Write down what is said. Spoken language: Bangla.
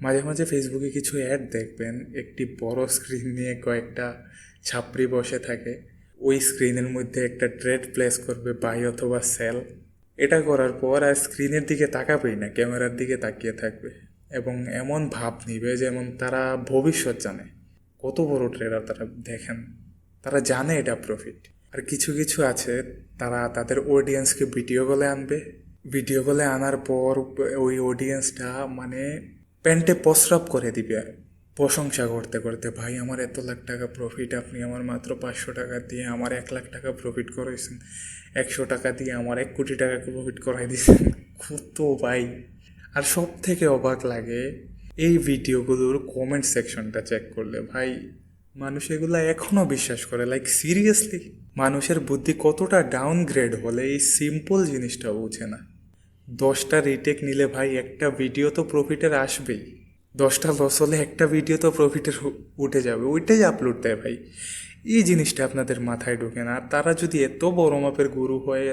মাঝে মাঝে ফেসবুকে কিছু অ্যাড দেখবেন, একটি বড় স্ক্রিন নিয়ে কয়েকটা ছাপড়ি বসে থাকে, ওই স্ক্রিনের মধ্যে একটা ট্রেড প্লেস করবে, বাই অথবা সেল। এটা করার পর আর স্ক্রিনের দিকে তাকাবেই না, ক্যামেরার দিকে তাকিয়ে থাকবে এবং এমন ভাব নিবে যেমন তারা ভবিষ্যৎ জানে। কত বড় ট্রেডার তারা, দেখেন, তারা জানে এটা প্রফিট। আর কিছু কিছু আছে, তারা তাদের অডিয়েন্সকে ভিডিও কলে আনবে, ভিডিও কলে আনার পর ওই অডিয়েন্সটা মানে প্যান্টে প্রস্রাব করে দিবে প্রশংসা করতে করতে, ভাই আমার এত লাখ টাকা প্রফিট, আপনি আমার মাত্র 500 টাকা দিয়ে আমার 1 লাখ টাকা প্রফিট করাইছেন, 100 টাকা দিয়ে আমার 1 কোটি টাকা প্রফিট করাই দিয়েছেন। কত ভাই! আর সব থেকে অবাক লাগে এই ভিডিওগুলোর কমেন্ট সেকশনটা চেক করলে, ভাই মানুষ এগুলা এখনও বিশ্বাস করে, লাইক সিরিয়াসলি। মানুষের বুদ্ধি কতটা ডাউনগ্রেড হলে এই সিম্পল জিনিসটা বুঝে না। 10টা রিটেক নিলে ভাই একটা ভিডিও তো প্রফিটের আসবেই, 10টা লস হলে একটা ভিডিও তো প্রফিটের উঠে যাবে, ওইটাই আপলোড দেয় ভাই। এই জিনিসটা আপনাদের মাথায় ঢোকে না। আর তারা যদি এত বড় মাপের গুরু হয়,